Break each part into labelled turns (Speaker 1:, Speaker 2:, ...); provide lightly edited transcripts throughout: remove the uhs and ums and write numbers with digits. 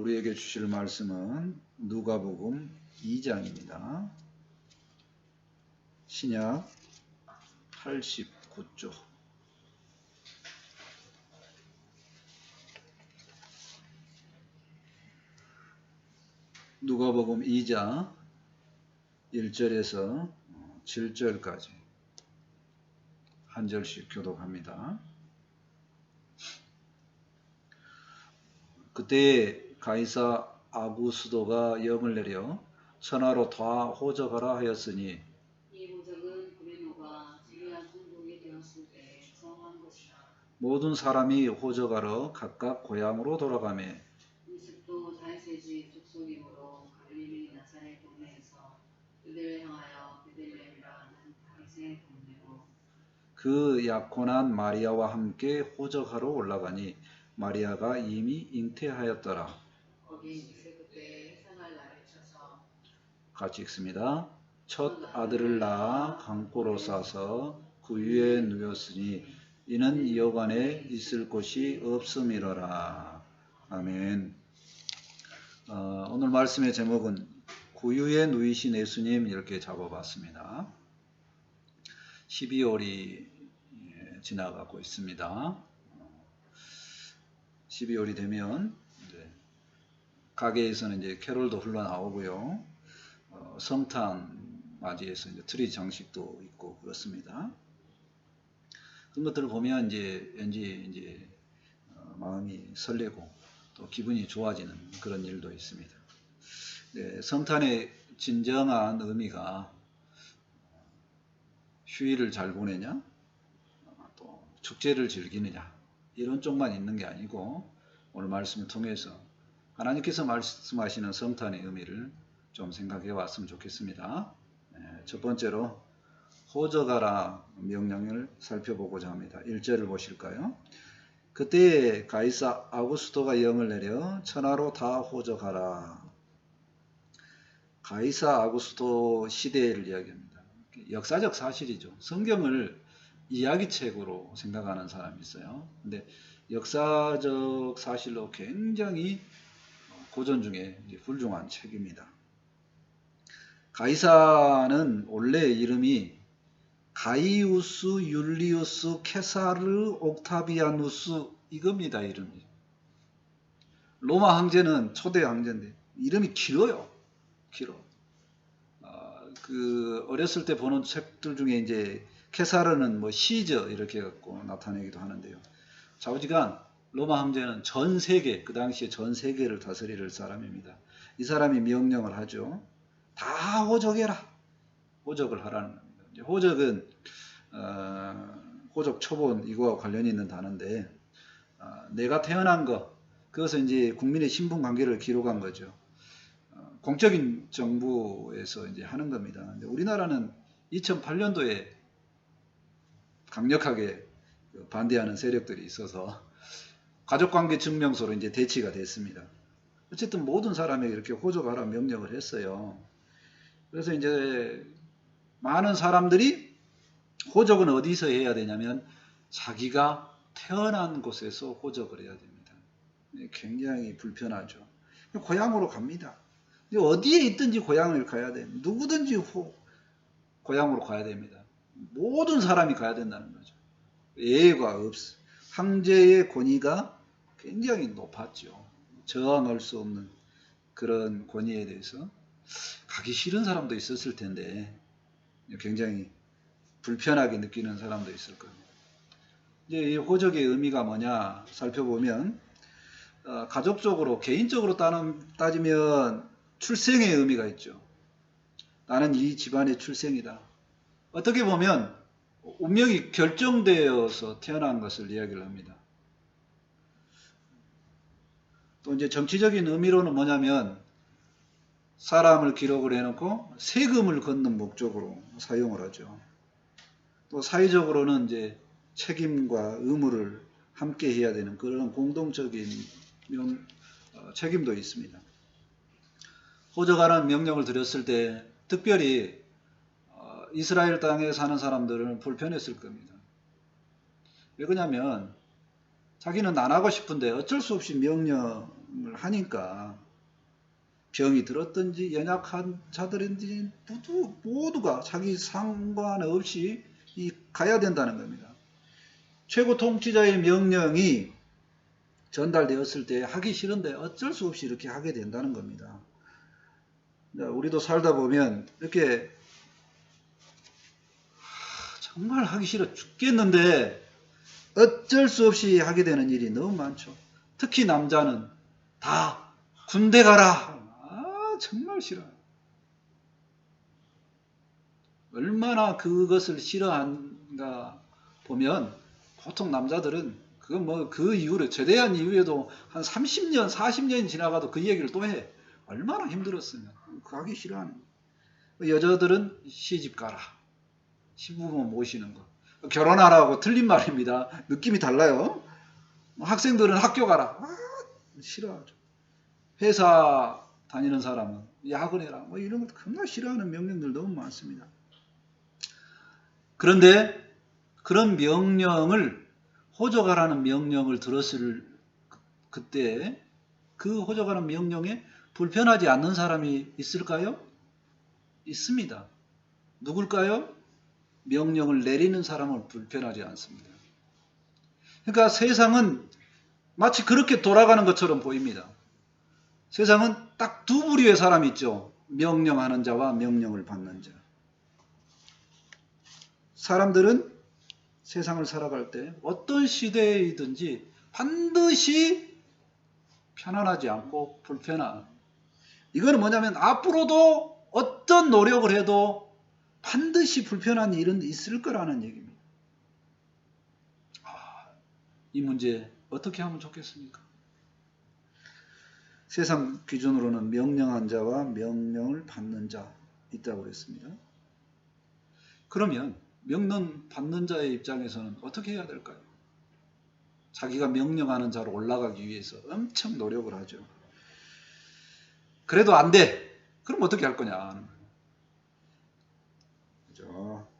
Speaker 1: 우리에게 주실 말씀은 누가복음 2장입니다. 신약 89쪽. 누가복음 2장 1절에서 7절까지 한 절씩 교독합니다. 그때 가이사 아구스도가 영을 내려 천하로 다 호적하라 하였으니
Speaker 2: 이 호적은 구레노가 지리한 총독이 되었을 때 성한 것이라.
Speaker 1: 모든 사람이 호적하러 각각 고향으로 돌아가매
Speaker 2: 요셉도 다윗의 족속이므로 갈릴리 나사렛 동네에서 그들을 향하여 베들레헴이라 하는 다윗의 동네로
Speaker 1: 그 약혼한 마리아와 함께 호적하러 올라가니 마리아가 이미 잉태하였더라.
Speaker 2: 거기 있을 그때 해산할 날을 쳐서
Speaker 1: 같이 읽습니다. 첫 아들을 낳아 강포로 싸서 구유에 누웠으니 이는 여관에 있을 곳이 없음이로라. 아멘. 오늘 말씀의 제목은 구유에 누이신 예수님 이렇게 잡아봤습니다. 12월이 지나가고 있습니다. 12월이 되면 가게에서는 이제 캐롤도 흘러나오고요. 성탄 맞이해서 이제 트리 장식도 있고 그렇습니다. 그런 것들을 보면 왠지 이제 마음이 설레고 또 기분이 좋아지는 그런 일도 있습니다. 네, 성탄의 진정한 의미가 휴일을 잘 보내냐, 또 축제를 즐기느냐 이런 쪽만 있는 게 아니고 오늘 말씀을 통해서 하나님께서 말씀하시는 성탄의 의미를 좀 생각해 왔으면 좋겠습니다. 첫 번째로 호적하라 명령을 살펴보고자 합니다. 1절을 보실까요? 그때 가이사 아구스토가 영을 내려 천하로 다 호적하라. 가이사 아구스토 시대를 이야기합니다. 역사적 사실이죠. 성경을 이야기책으로 생각하는 사람이 있어요. 근데 역사적 사실로 굉장히 고전 중에 훌륭한 책입니다. 가이사는 원래 이름이 가이우스 율리우스 케사르 옥타비아누스 이겁니다. 이름이. 로마 황제는 초대 황제인데 이름이 길어요. 길어. 어렸을 때 보는 책들 중에 이제 케사르는 뭐 시저 이렇게 갖고 나타내기도 하는데요. 좌우지간 로마 황제는 전 세계, 그 당시에 전 세계를 다스릴 사람입니다. 이 사람이 명령을 하죠. 다 호적해라. 호적을 하라는 겁니다. 호적은 호적 초본 이거와 관련이 있는 단어인데 내가 태어난 것, 그것은 이제 국민의 신분 관계를 기록한 거죠. 공적인 정부에서 이제 하는 겁니다. 근데 우리나라는 2008년도에 강력하게 반대하는 세력들이 있어서 가족관계 증명서로 이제 대치가 됐습니다. 어쨌든 모든 사람에게 이렇게 호적하라 명령을 했어요. 그래서 이제 많은 사람들이 호적은 어디서 해야 되냐면 자기가 태어난 곳에서 호적을 해야 됩니다. 굉장히 불편하죠. 고향으로 갑니다. 어디에 있든지 고향을 가야 돼. 누구든지 고향으로 가야 됩니다. 모든 사람이 가야 된다는 거죠. 예외가 없어. 황제의 권위가 굉장히 높았죠. 저항할 수 없는 그런 권위에 대해서 가기 싫은 사람도 있었을 텐데 굉장히 불편하게 느끼는 사람도 있을 겁니다. 이제 이 호적의 의미가 뭐냐 살펴보면 가족적으로 개인적으로 따지면 출생의 의미가 있죠. 나는 이 집안의 출생이다. 어떻게 보면 운명이 결정되어서 태어난 것을 이야기를 합니다. 또 이제 정치적인 의미로는 뭐냐면 사람을 기록을 해놓고 세금을 걷는 목적으로 사용을 하죠. 또 사회적으로는 이제 책임과 의무를 함께 해야 되는 그런 공동적인 책임도 있습니다. 호적하라는 명령을 드렸을 때 특별히 이스라엘 땅에 사는 사람들은 불편했을 겁니다. 왜 그러냐면 자기는 안 하고 싶은데 어쩔 수 없이 명령을 하니까 병이 들었든지 연약한 자들인지 모두가 자기 상관없이 가야 된다는 겁니다. 최고 통치자의 명령이 전달되었을 때 하기 싫은데 어쩔 수 없이 이렇게 하게 된다는 겁니다. 우리도 살다 보면 이렇게 정말 하기 싫어 죽겠는데 어쩔 수 없이 하게 되는 일이 너무 많죠. 특히 남자는 다 군대 가라. 정말 싫어요. 얼마나 그것을 싫어한가 보면 보통 남자들은 그 이후로 제대한 이후에도 한 30년, 40년이 지나가도 그 얘기를 또 해. 얼마나 힘들었으면 그거 하기 싫어하는 거예요. 여자들은 시집 가라. 시부모 모시는 거. 결혼하라고 틀린 말입니다. 느낌이 달라요. 학생들은 학교 가라. 싫어하죠. 회사 다니는 사람은 야근해라. 이런 거 정말 싫어하는 명령들 너무 많습니다. 그런데 그런 명령을 호적하라는 명령을 들었을 그때 그 호적하는 명령에 불편하지 않는 사람이 있을까요? 있습니다. 누굴까요? 명령을 내리는 사람은 불편하지 않습니다. 그러니까 세상은 마치 그렇게 돌아가는 것처럼 보입니다. 세상은 딱 두 부류의 사람이 있죠. 명령하는 자와 명령을 받는 자. 사람들은 세상을 살아갈 때 어떤 시대이든지 반드시 편안하지 않고 불편한. 이거는 뭐냐면 앞으로도 어떤 노력을 해도 반드시 불편한 일은 있을 거라는 얘기입니다. 이 문제 어떻게 하면 좋겠습니까? 세상 기준으로는 명령한 자와 명령을 받는 자 있다고 그랬습니다. 그러면 명령 받는 자의 입장에서는 어떻게 해야 될까요? 자기가 명령하는 자로 올라가기 위해서 엄청 노력을 하죠. 그래도 안 돼. 그럼 어떻게 할 거냐? 그죠?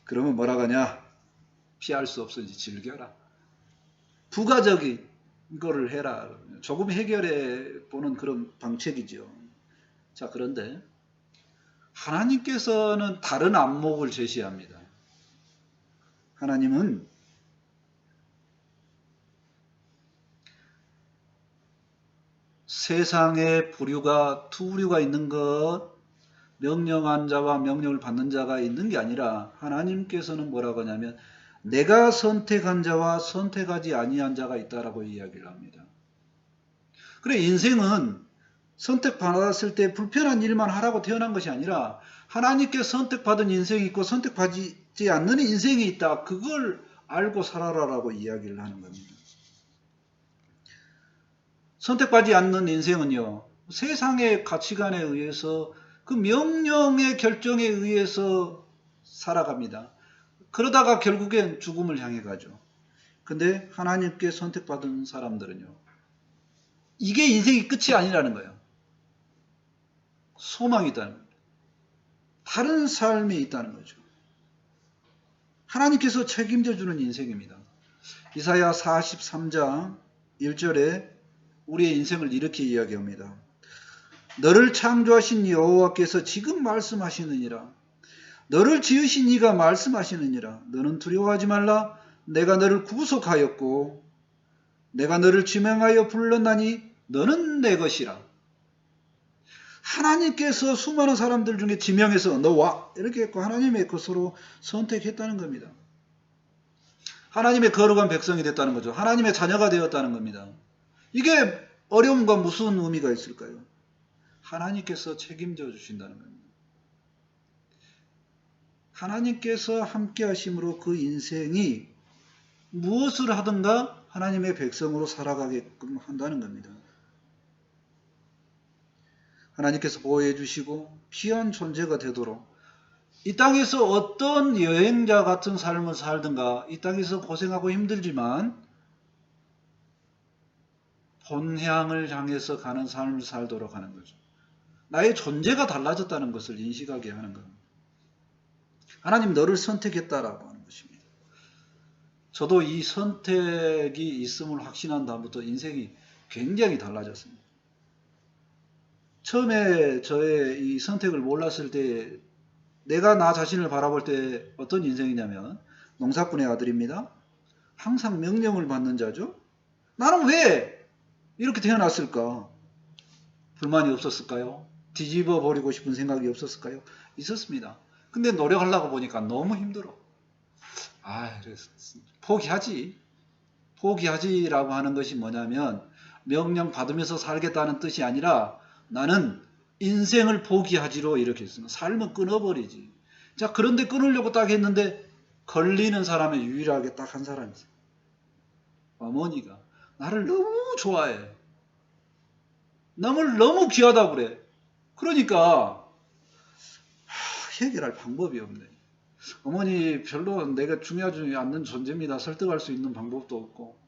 Speaker 1: 그러면 뭐라 하냐? 피할 수 없으니 즐겨라. 부가적인 거를 해라. 조금 해결해 보는 그런 방책이죠. 자, 그런데 하나님께서는 다른 안목을 제시합니다. 하나님은 세상에 부류가 두 부류가 있는 것, 명령한 자와 명령을 받는 자가 있는 게 아니라 하나님께서는 뭐라고 하냐면 내가 선택한 자와 선택하지 아니한 자가 있다라고 이야기를 합니다. 그래, 인생은 선택받았을 때 불편한 일만 하라고 태어난 것이 아니라 하나님께 선택받은 인생이 있고 선택받지 않는 인생이 있다. 그걸 알고 살아라라고 이야기를 하는 겁니다. 선택받지 않는 인생은요, 세상의 가치관에 의해서 그 명령의 결정에 의해서 살아갑니다. 그러다가 결국엔 죽음을 향해 가죠. 근데 하나님께 선택받은 사람들은요, 이게 인생이 끝이 아니라는 거예요. 소망이 있다는 겁니다. 다른 삶이 있다는 거죠. 하나님께서 책임져 주는 인생입니다. 이사야 43장 1절에 우리의 인생을 이렇게 이야기합니다. 너를 창조하신 여호와께서 지금 말씀하시느니라. 너를 지으신 이가 말씀하시느니라. 너는 두려워하지 말라. 내가 너를 구속하였고 내가 너를 지명하여 불렀나니 너는 내 것이라. 하나님께서 수많은 사람들 중에 지명해서 너 와 이렇게 했고 하나님의 것으로 선택했다는 겁니다. 하나님의 거룩한 백성이 됐다는 거죠. 하나님의 자녀가 되었다는 겁니다. 이게 어려움과 무슨 의미가 있을까요? 하나님께서 책임져 주신다는 겁니다. 하나님께서 함께 하심으로 그 인생이 무엇을 하든가 하나님의 백성으로 살아가게끔 한다는 겁니다. 하나님께서 보호해 주시고 귀한 존재가 되도록 이 땅에서 어떤 여행자 같은 삶을 살든가 이 땅에서 고생하고 힘들지만 본향을 향해서 가는 삶을 살도록 하는 거죠. 나의 존재가 달라졌다는 것을 인식하게 하는 겁니다. 하나님 너를 선택했다라고 하는 것입니다. 저도 이 선택이 있음을 확신한 다음부터 인생이 굉장히 달라졌습니다. 처음에 저의 이 선택을 몰랐을 때 내가 나 자신을 바라볼 때 어떤 인생이냐면 농사꾼의 아들입니다. 항상 명령을 받는 자죠. 나는 왜 이렇게 태어났을까? 불만이 없었을까요? 뒤집어 버리고 싶은 생각이 없었을까요? 있었습니다. 근데 노력하려고 보니까 너무 힘들어. 그래서 포기하지라고 하는 것이 뭐냐면 명령 받으면서 살겠다는 뜻이 아니라 나는 인생을 포기하지로 이렇게 했습니다. 삶은 끊어버리지. 자, 그런데 끊으려고 딱 했는데 걸리는 사람이 유일하게 딱 한 사람이 있어요. 어머니가 나를 너무 좋아해. 너무 귀하다고 그래. 그러니까 해결할 방법이 없네. 어머니 별로 내가 중요하지 않는 존재입니다. 설득할 수 있는 방법도 없고.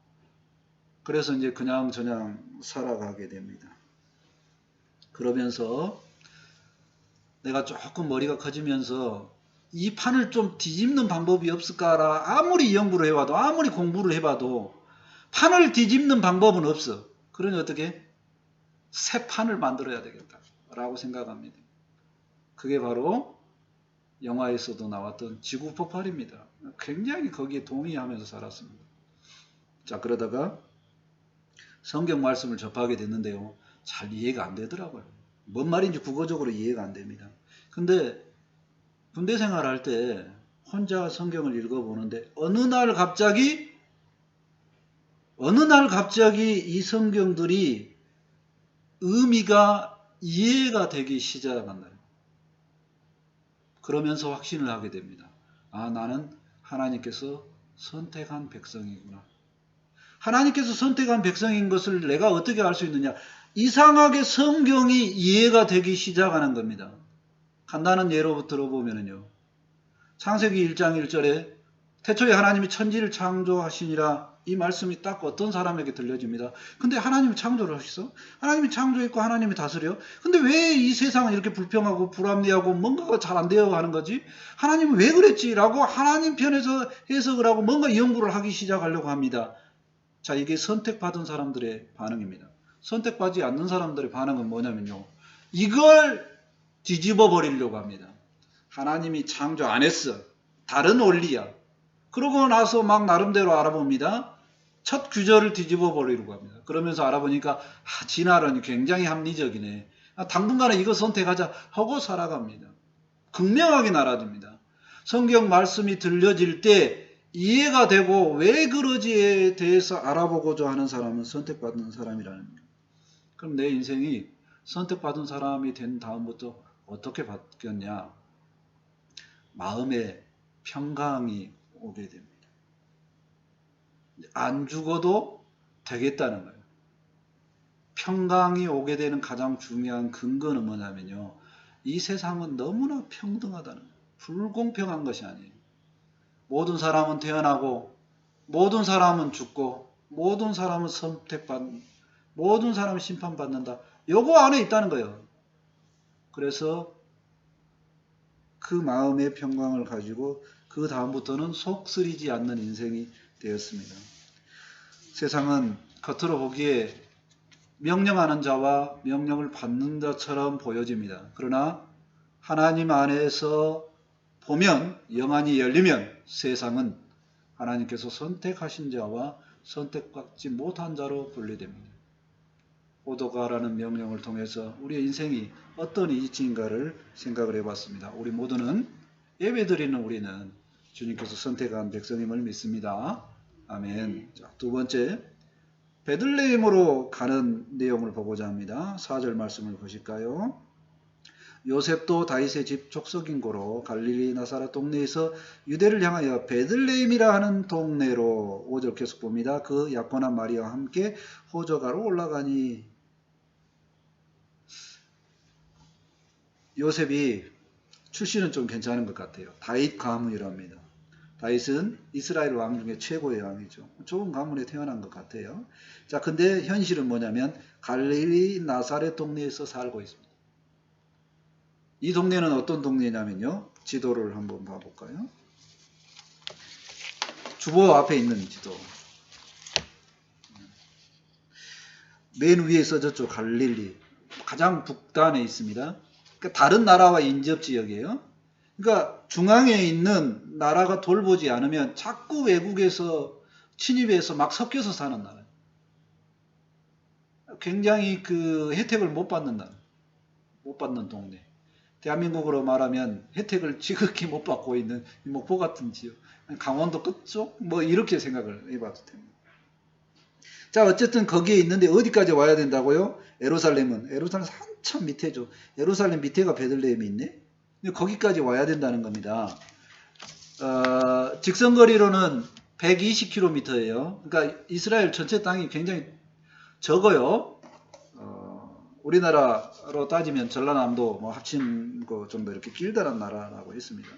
Speaker 1: 그래서 이제 그냥 살아가게 됩니다. 그러면서 내가 조금 머리가 커지면서 이 판을 좀 뒤집는 방법이 없을까라 아무리 연구를 해봐도 아무리 공부를 해봐도 판을 뒤집는 방법은 없어. 그러니 어떻게? 새 판을 만들어야 되겠다라고 생각합니다. 그게 바로 영화에서도 나왔던 지구 폭발입니다. 굉장히 거기에 동의하면서 살았습니다. 자, 그러다가 성경 말씀을 접하게 됐는데요. 잘 이해가 안 되더라고요. 뭔 말인지 국어적으로 이해가 안 됩니다. 근데 군대 생활할 때 혼자 성경을 읽어보는데 어느 날 갑자기 이 성경들이 의미가 이해가 되기 시작한다. 그러면서 확신을 하게 됩니다. 나는 하나님께서 선택한 백성이구나. 하나님께서 선택한 백성인 것을 내가 어떻게 알 수 있느냐? 이상하게 성경이 이해가 되기 시작하는 겁니다. 간단한 예로 들어보면요. 창세기 1장 1절에 태초에 하나님이 천지를 창조하시니라, 이 말씀이 딱 어떤 사람에게 들려집니다. 근데 하나님이 창조를 하셨어? 하나님이 창조했고 하나님이 다스려? 근데 왜 이 세상은 이렇게 불평하고 불합리하고 뭔가가 잘 안 되어 가는 거지? 하나님은 왜 그랬지? 라고 하나님 편에서 해석을 하고 뭔가 연구를 하기 시작하려고 합니다. 자, 이게 선택받은 사람들의 반응입니다. 선택받지 않는 사람들의 반응은 뭐냐면요. 이걸 뒤집어 버리려고 합니다. 하나님이 창조 안 했어. 다른 원리야. 그러고 나서 막 나름대로 알아봅니다. 첫 규절을 뒤집어 버리려고 합니다. 그러면서 알아보니까 진화론이 굉장히 합리적이네. 당분간은 이거 선택하자 하고 살아갑니다. 극명하게 알아집니다. 성경 말씀이 들려질 때 이해가 되고 왜 그러지에 대해서 알아보고자 하는 사람은 선택받는 사람이라는 거예요. 그럼 내 인생이 선택받은 사람이 된 다음부터 어떻게 바뀌었냐? 마음의 평강이 오게 됩니다. 안 죽어도 되겠다는 거예요. 평강이 오게 되는 가장 중요한 근거는 뭐냐면요. 이 세상은 너무나 평등하다는 거예요. 불공평한 것이 아니에요. 모든 사람은 태어나고 모든 사람은 죽고 모든 사람은 선택받는, 모든 사람은 심판받는다. 요거 안에 있다는 거예요. 그래서 그 마음의 평강을 가지고 그 다음부터는 속쓰리지 않는 인생이 되었습니다. 세상은 겉으로 보기에 명령하는 자와 명령을 받는 자처럼 보여집니다. 그러나 하나님 안에서 보면, 영안이 열리면 세상은 하나님께서 선택하신 자와 선택받지 못한 자로 분리됩니다. 오도가라는 명령을 통해서 우리의 인생이 어떤 이치인가를 생각을 해봤습니다. 우리 모두는 예배드리는 우리는 주님께서 선택한 백성임을 믿습니다. 아멘. 자, 두 번째, 베들레헴으로 가는 내용을 보고자 합니다. 4절 말씀을 보실까요? 요셉도 다윗의 집 족속인 고로 갈릴리 나사렛 동네에서 유대를 향하여 베들레헴이라 하는 동네로 5절 계속 봅니다. 그 약혼한 마리아와 함께 호적하러 올라가니. 요셉이 출신은 좀 괜찮은 것 같아요. 다윗 가문이랍니다. 다윗은 이스라엘 왕 중에 최고의 왕이죠. 좋은 가문에 태어난 것 같아요. 자, 근데 현실은 뭐냐면 갈릴리 나사렛 동네에서 살고 있습니다. 이 동네는 어떤 동네냐면요. 지도를 한번 봐볼까요? 주보 앞에 있는 지도. 맨 위에 써졌죠. 갈릴리. 가장 북단에 있습니다. 그러니까 다른 나라와 인접 지역이에요. 그러니까 중앙에 있는 나라가 돌보지 않으면 자꾸 외국에서 침입해서 막 섞여서 사는 나라. 굉장히 그 혜택을 못 받는 나라. 못 받는 동네. 대한민국으로 말하면 혜택을 지극히 못 받고 있는 목포 같은 지역. 강원도 끝쪽? 뭐 이렇게 생각을 해봐도 됩니다. 자, 어쨌든 거기에 있는데 어디까지 와야 된다고요? 예루살렘은 한참 밑에죠. 예루살렘 밑에가 베들레헴이 있네. 거기까지 와야 된다는 겁니다. 직선거리로는 120km예요. 그러니까 이스라엘 전체 땅이 굉장히 적어요. 우리나라로 따지면 전라남도 뭐 합친 거 정도 이렇게 길다란 나라라고 했습니다.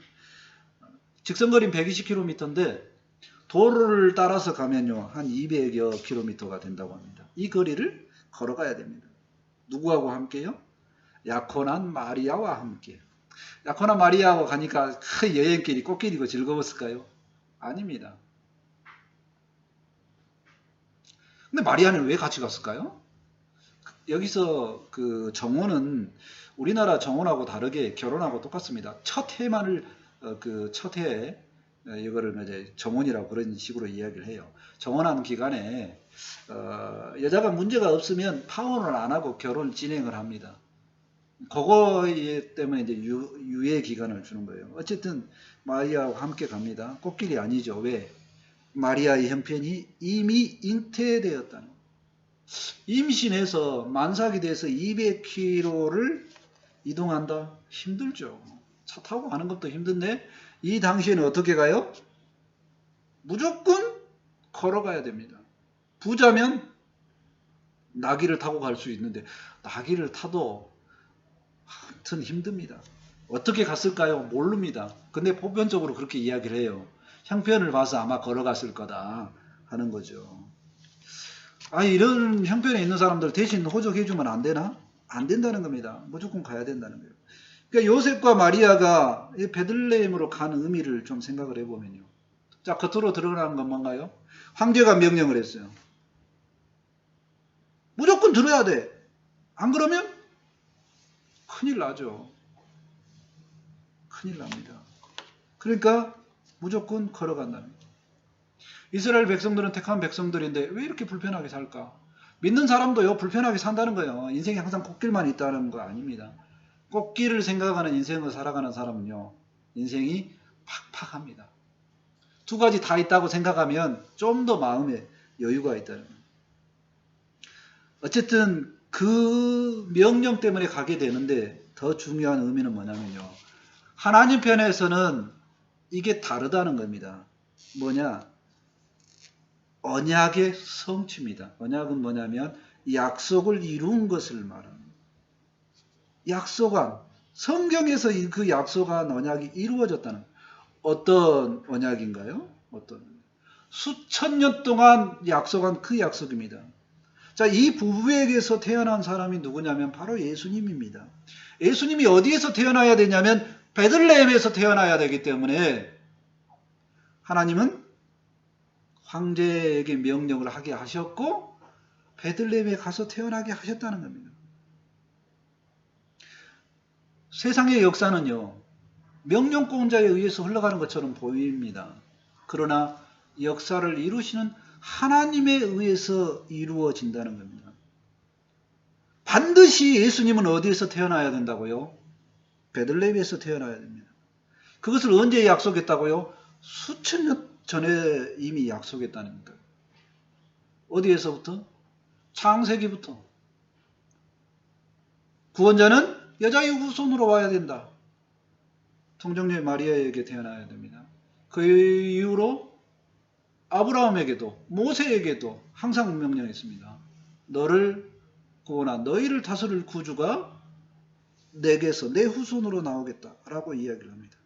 Speaker 1: 직선거리는 120km인데 도로를 따라서 가면요 한 200여 km가 된다고 합니다. 이 거리를 걸어가야 됩니다. 누구하고 함께요? 야코난 마리아와 함께. 야코난 마리아하고 가니까 그 여행길이 꽃길이고 즐거웠을까요? 아닙니다. 근데 마리아는 왜 같이 갔을까요? 여기서 그 정혼은 우리나라 정혼하고 다르게 결혼하고 똑같습니다. 첫 해만을 첫 해에 이거를 이제 정혼이라고 그런 식으로 이야기를 해요. 정혼하는 기간에 여자가 문제가 없으면 파혼을 안 하고 결혼을 진행을 합니다. 그거 때문에 이제 유예 기간을 주는 거예요. 어쨌든 마리아와 함께 갑니다. 꽃길이 아니죠. 왜? 마리아의 형편이 이미 잉태되었다는 거예요. 임신해서 만삭이 돼서 200km를 이동한다? 힘들죠. 차 타고 가는 것도 힘든데 이 당시에는 어떻게 가요? 무조건 걸어가야 됩니다. 부자면 나귀를 타고 갈 수 있는데 나귀를 타도 하여튼 힘듭니다. 어떻게 갔을까요? 모릅니다. 근데 보편적으로 그렇게 이야기를 해요. 형편을 봐서 아마 걸어갔을 거다 하는 거죠. 이런 형편에 있는 사람들 대신 호적해주면 안 되나? 안 된다는 겁니다. 무조건 가야 된다는 거예요. 그러니까 요셉과 마리아가 베들레헴으로 가는 의미를 좀 생각을 해보면요. 자, 겉으로 드러나는 건 뭔가요? 황제가 명령을 했어요. 무조건 들어야 돼. 안 그러면 큰일 나죠. 큰일 납니다. 그러니까 무조건 걸어간다는 거예요. 이스라엘 백성들은 택한 백성들인데 왜 이렇게 불편하게 살까? 믿는 사람도요 불편하게 산다는 거예요. 인생에 항상 꽃길만 있다는 거 아닙니다. 꽃길을 생각하는 인생을 살아가는 사람은요 인생이 팍팍합니다. 두 가지 다 있다고 생각하면 좀 더 마음에 여유가 있다는 거예요. 어쨌든 그 명령 때문에 가게 되는데 더 중요한 의미는 뭐냐면요. 하나님 편에서는 이게 다르다는 겁니다. 뭐냐? 언약의 성취입니다. 언약은 뭐냐면 약속을 이룬 것을 말합니다. 약속한 성경에서 그 약속한 언약이 이루어졌다는 어떤 언약인가요? 수천 년 동안 약속한 그 약속입니다. 자, 이 부부에게서 태어난 사람이 누구냐면 바로 예수님입니다. 예수님이 어디에서 태어나야 되냐면 베들레헴에서 태어나야 되기 때문에 하나님은 황제에게 명령을 하게 하셨고 베들레헴에 가서 태어나게 하셨다는 겁니다. 세상의 역사는요. 명령권자에 의해서 흘러가는 것처럼 보입니다. 그러나 역사를 이루시는 하나님에 의해서 이루어진다는 겁니다. 반드시 예수님은 어디에서 태어나야 된다고요? 베들레헴에서 태어나야 됩니다. 그것을 언제 약속했다고요? 수천 년 전에 이미 약속했다는 거예요. 어디에서부터? 창세기부터. 구원자는 여자의 후손으로 와야 된다. 성령의 마리아에게 태어나야 됩니다. 그 이후로 아브라함에게도 모세에게도 항상 명령했습니다. 너를 구원한 너희를 다스릴 구주가 내게서 내 후손으로 나오겠다라고 이야기를 합니다.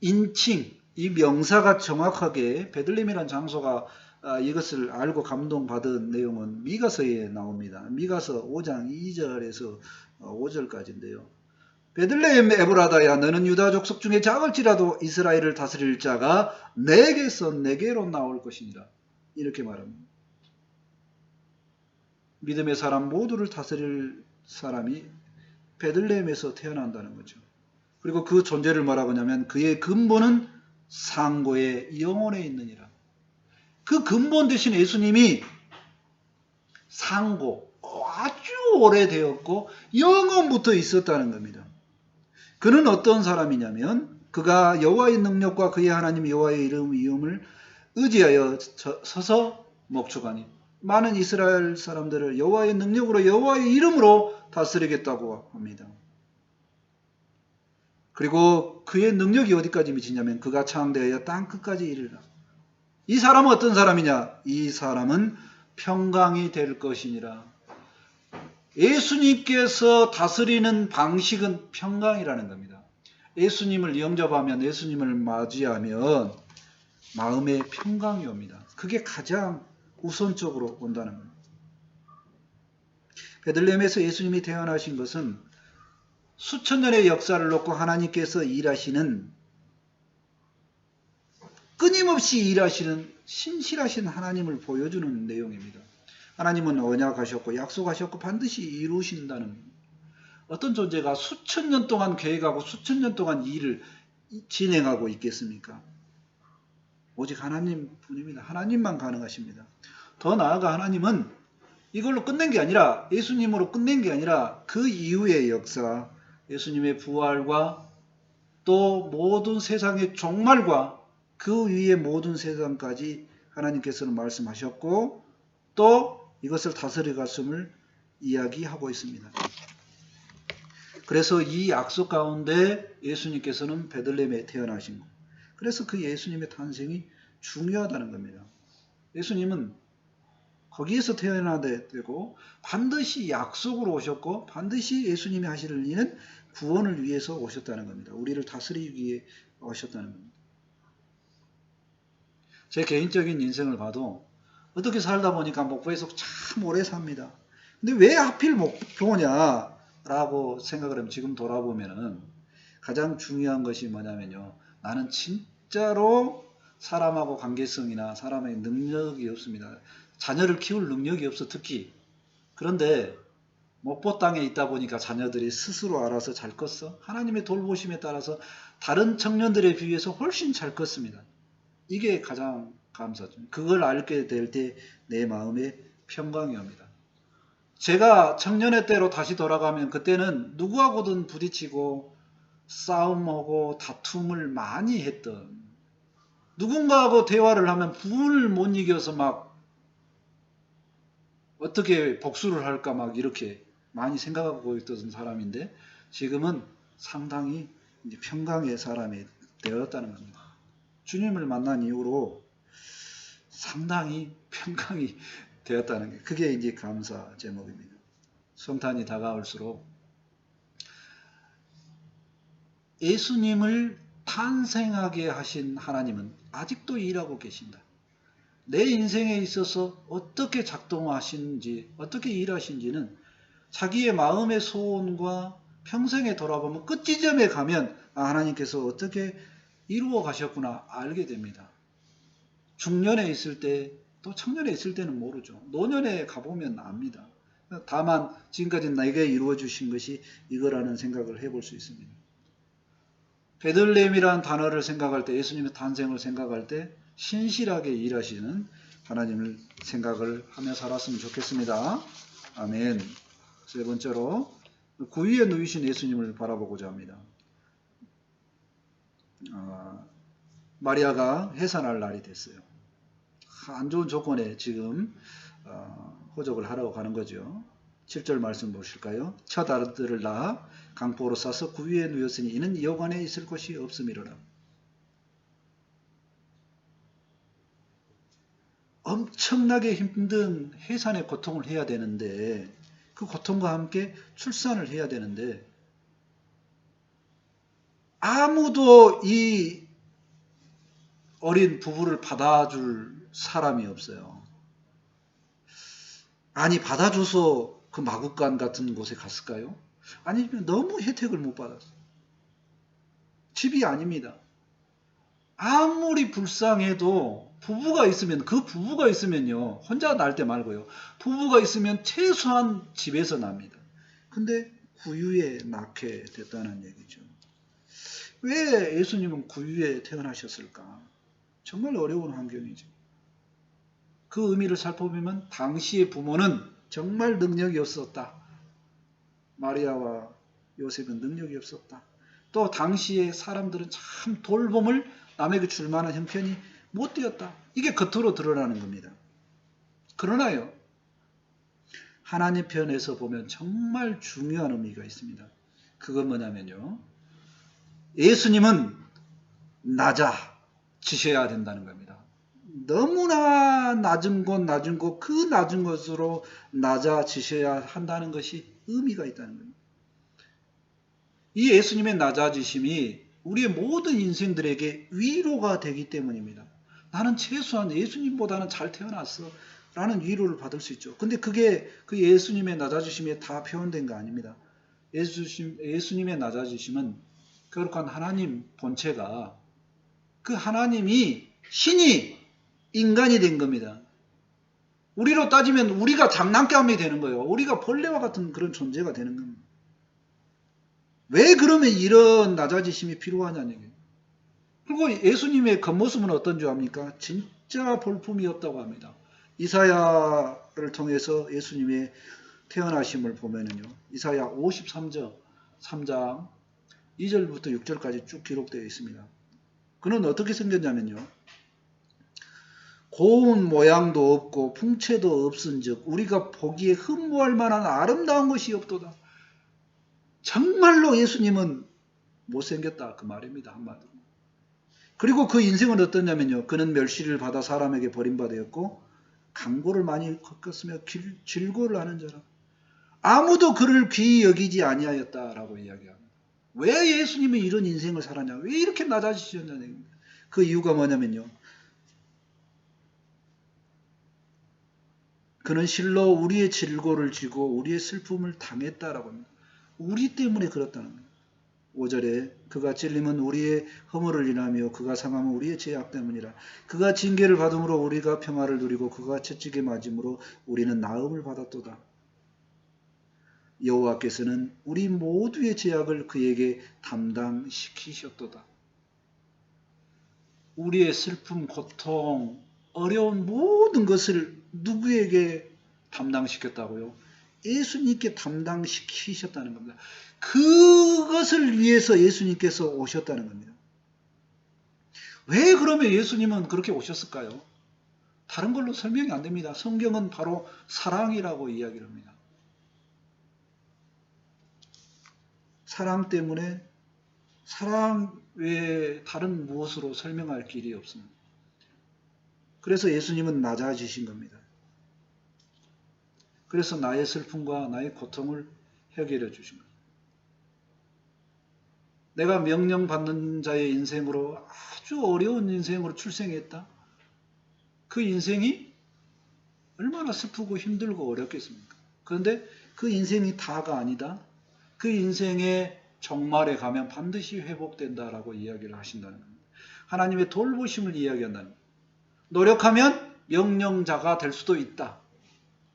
Speaker 1: 인칭, 이 명사가 정확하게 베들레헴이라는 장소가 이것을 알고 감동받은 내용은 미가서에 나옵니다. 미가서 5장 2절에서 5절까지인데요. 베들레헴 에브라다야 너는 유다 족속 중에 작을지라도 이스라엘을 다스릴 자가 내게로 나올 것이니라. 이렇게 말합니다. 믿음의 사람 모두를 다스릴 사람이 베들레헴에서 태어난다는 거죠. 그리고 그 존재를 뭐라고 하냐면 그의 근본은 상고의 영혼에 있느니라. 그 근본 대신 예수님이 상고 아주 오래되었고 영원부터 있었다는 겁니다. 그는 어떤 사람이냐면 그가 여호와의 능력과 그의 하나님 여호와의 이름을 의지하여 서서 목축하니 많은 이스라엘 사람들을 여호와의 능력으로 여호와의 이름으로 다스리겠다고 합니다. 그리고 그의 능력이 어디까지 미치냐면 그가 창대하여 땅 끝까지 이르라. 이 사람은 어떤 사람이냐? 이 사람은 평강이 될 것이니라. 예수님께서 다스리는 방식은 평강이라는 겁니다. 예수님을 영접하면, 예수님을 맞이하면 마음에 평강이 옵니다. 그게 가장 우선적으로 온다는 겁니다. 베들레헴에서 예수님이 태어나신 것은 수천 년의 역사를 놓고 하나님께서 일하시는, 끊임없이 일하시는 신실하신 하나님을 보여주는 내용입니다. 하나님은 언약하셨고 약속하셨고 반드시 이루신다는, 어떤 존재가 수천 년 동안 계획하고 수천 년 동안 일을 진행하고 있겠습니까? 오직 하나님뿐입니다. 하나님만 가능하십니다. 더 나아가 하나님은 이걸로 끝낸 게 아니라, 예수님으로 끝낸 게 아니라 그 이후의 역사, 예수님의 부활과 또 모든 세상의 종말과 그 위의 모든 세상까지 하나님께서는 말씀하셨고 또 이것을 다스려갔음을 이야기하고 있습니다. 그래서 이 약속 가운데 예수님께서는 베들레헴에 태어나신 것. 그래서 그 예수님의 탄생이 중요하다는 겁니다. 예수님은 거기에서 태어나야 되고 반드시 약속으로 오셨고 반드시 예수님이 하시는 일은 구원을 위해서 오셨다는 겁니다. 우리를 다스리기 위해 오셨다는 겁니다. 제 개인적인 인생을 봐도 어떻게 살다 보니까 목포에서 참 오래 삽니다. 근데 왜 하필 목포냐라고 생각을 하면 지금 돌아보면은 가장 중요한 것이 뭐냐면요. 나는 진짜로 사람하고 관계성이나 사람의 능력이 없습니다. 자녀를 키울 능력이 없어 특히. 그런데 목포 땅에 있다 보니까 자녀들이 스스로 알아서 잘 컸어. 하나님의 돌보심에 따라서 다른 청년들에 비해서 훨씬 잘 컸습니다. 이게 가장 감사죠. 그걸 알게 될 때 내 마음에 평강이 옵니다. 제가 청년의 때로 다시 돌아가면 그때는 누구하고든 부딪히고 싸움하고 다툼을 많이 했던, 누군가하고 대화를 하면 분을 못 이겨서 막 어떻게 복수를 할까 막 이렇게 많이 생각하고 있던 사람인데 지금은 상당히 이제 평강의 사람이 되었다는 겁니다. 주님을 만난 이후로 상당히 평강이 되었다는 게 그게 이제 감사 제목입니다. 성탄이 다가올수록 예수님을 탄생하게 하신 하나님은 아직도 일하고 계신다. 내 인생에 있어서 어떻게 작동하시는지, 어떻게 일하신지는 자기의 마음의 소원과 평생에 돌아보면 끝 지점에 가면 하나님께서 어떻게 이루어 가셨구나 알게 됩니다. 중년에 있을 때 또 청년에 있을 때는 모르죠. 노년에 가보면 압니다. 다만 지금까지 내게 이루어 주신 것이 이거라는 생각을 해볼 수 있습니다. 베들레헴이라는 단어를 생각할 때, 예수님의 탄생을 생각할 때 신실하게 일하시는 하나님을 생각을 하며 살았으면 좋겠습니다. 아멘. 세 번째로 구위에 누이신 예수님을 바라보고자 합니다. 마리아가 해산할 날이 됐어요. 안 좋은 조건에 지금 호적을 하러 가는 거죠. 7절 말씀 보실까요? 첫 아들을 낳아 강포로 싸서 구위에 누였으니 이는 여관에 있을 곳이 없음이로라. 엄청나게 힘든 해산의 고통을 해야 되는데, 그 고통과 함께 출산을 해야 되는데 아무도 이 어린 부부를 받아줄 사람이 없어요. 아니 받아줘서 그 마국간 같은 곳에 갔을까요? 아니면 너무 혜택을 못 받았어요. 집이 아닙니다. 아무리 불쌍해도 부부가 있으면, 그 부부가 있으면요, 혼자 날 때 말고요, 부부가 있으면 최소한 집에서 납니다. 근데 구유에 낳게 됐다는 얘기죠. 왜 예수님은 구유에 태어나셨을까? 정말 어려운 환경이죠. 그 의미를 살펴보면 당시의 부모는 정말 능력이 없었다. 마리아와 요셉은 능력이 없었다. 또 당시의 사람들은 참 돌봄을 남에게 줄 만한 형편이 못 되었다. 이게 겉으로 드러나는 겁니다. 그러나요, 하나님 편에서 보면 정말 중요한 의미가 있습니다. 그건 뭐냐면요, 예수님은 낮아지셔야 된다는 겁니다. 너무나 낮은 곳, 그 낮은 곳으로 낮아지셔야 한다는 것이 의미가 있다는 겁니다. 이 예수님의 낮아지심이 우리의 모든 인생들에게 위로가 되기 때문입니다. 나는 최소한 예수님보다는 잘 태어났어 라는 위로를 받을 수 있죠. 근데 그게 그 예수님의 낮아지심에 다 표현된 거 아닙니다. 예수님의 낮아지심은 거룩한 하나님 본체가, 그 하나님이 신이 인간이 된 겁니다. 우리로 따지면 우리가 장난감이 되는 거예요. 우리가 벌레와 같은 그런 존재가 되는 겁니다. 왜 그러면 이런 낮아지심이 필요하냐는 얘기예요. 그리고 예수님의 겉모습은 어떤 줄 압니까? 진짜 볼품이 없다고 합니다. 이사야를 통해서 예수님의 태어나심을 보면은요, 이사야 53장 3장 2절부터 6절까지 쭉 기록되어 있습니다. 그는 어떻게 생겼냐면요, 고운 모양도 없고 풍채도 없은즉 우리가 보기에 흠모할 만한 아름다운 것이 없도다. 정말로 예수님은 못생겼다, 그 말입니다, 한마디로. 그리고 그 인생은 어떠냐면요, 그는 멸시를 받아 사람에게 버림받았고 강고를 많이 겪었으며 질고를 하는 자라, 아무도 그를 귀히 여기지 아니하였다라고 이야기합니다. 왜 예수님이 이런 인생을 살았냐, 왜 이렇게 낮아지셨냐는 얘기입니다. 그 이유가 뭐냐면요, 그는 실로 우리의 질고를 지고 우리의 슬픔을 당했다라고 합니다. 우리 때문에 그렇다는 겁니다. 5절에 그가 찔림은 우리의 허물을 인하며 그가 상함은 우리의 죄악 때문이라. 그가 징계를 받음으로 우리가 평화를 누리고 그가 채찍에 맞음으로 우리는 나음을 받았도다. 여호와께서는 우리 모두의 죄악을 그에게 담당시키셨도다. 우리의 슬픔, 고통, 어려운 모든 것을 누구에게 담당시켰다고요? 예수님께 담당시키셨다는 겁니다. 그것을 위해서 예수님께서 오셨다는 겁니다. 왜 그러면 예수님은 그렇게 오셨을까요? 다른 걸로 설명이 안 됩니다. 성경은 바로 사랑이라고 이야기를 합니다. 사랑 때문에, 사랑 외에 다른 무엇으로 설명할 길이 없습니다. 그래서 예수님은 낮아지신 겁니다. 그래서 나의 슬픔과 나의 고통을 해결해 주신 겁니다. 내가 명령받는 자의 인생으로, 아주 어려운 인생으로 출생했다. 그 인생이 얼마나 슬프고 힘들고 어렵겠습니까? 그런데 그 인생이 다가 아니다. 그 인생의 종말에 가면 반드시 회복된다라고 이야기를 하신다는 겁니다. 하나님의 돌보심을 이야기한다는 겁니다. 노력하면 명령자가 될 수도 있다.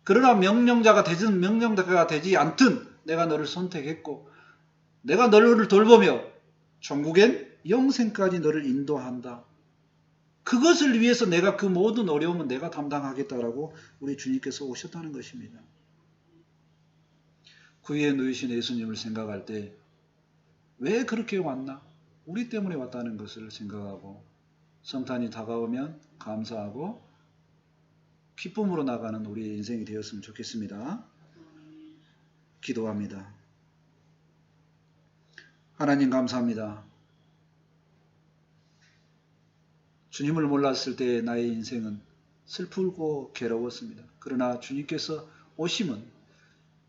Speaker 1: 그러나 명령자가 되든 명령자가 되지 않든 내가 너를 선택했고 내가 너를 돌보며 천국엔 영생까지 너를 인도한다. 그것을 위해서 내가 그 모든 어려움은 내가 담당하겠다라고 우리 주님께서 오셨다는 것입니다. 구유에 누이신 예수님을 생각할 때 왜 그렇게 왔나? 우리 때문에 왔다는 것을 생각하고 성탄이 다가오면 감사하고 기쁨으로 나가는 우리의 인생이 되었으면 좋겠습니다. 기도합니다. 하나님 감사합니다. 주님을 몰랐을 때 나의 인생은 슬프고 괴로웠습니다. 그러나 주님께서 오심은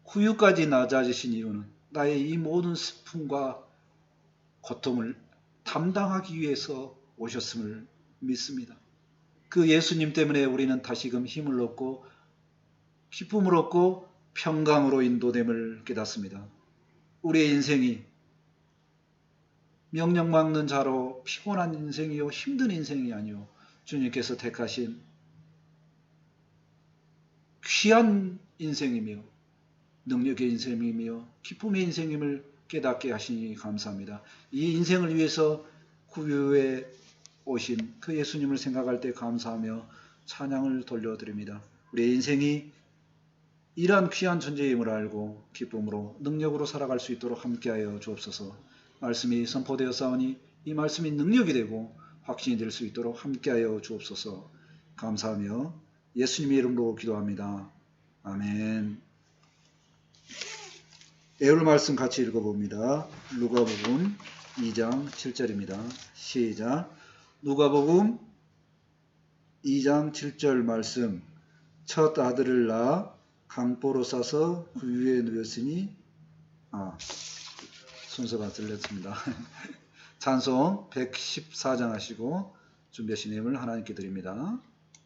Speaker 1: 구유까지 낮아지신 이유는 나의 이 모든 슬픔과 고통을 담당하기 위해서 오셨음을 믿습니다. 그 예수님 때문에 우리는 다시금 힘을 얻고 기쁨을 얻고 평강으로 인도됨을 깨닫습니다. 우리의 인생이 명령 막는 자로 피곤한 인생이요 힘든 인생이 아니요 주님께서 택하신 귀한 인생이며 능력의 인생이며 기쁨의 인생임을 깨닫게 하시니 감사합니다. 이 인생을 위해서 구유에 오신 그 예수님을 생각할 때 감사하며 찬양을 돌려드립니다. 우리의 인생이 이러한 귀한 존재임을 알고 기쁨으로 능력으로 살아갈 수 있도록 함께하여 주옵소서. 말씀이 선포되어 싸우니 이 말씀이 능력이 되고 확신이 될 수 있도록 함께하여 주옵소서. 감사하며 예수님의 이름으로 기도합니다. 아멘. 애울 말씀 같이 읽어봅니다. 누가복음 2장 7절입니다. 시작. 누가복음 2장 7절 말씀. 첫 아들을 낳아 강보로 싸서 구유에 누였으니 순서가 들렸습니다. 찬송 114장 하시고 준비하신 내용을 하나님께 드립니다.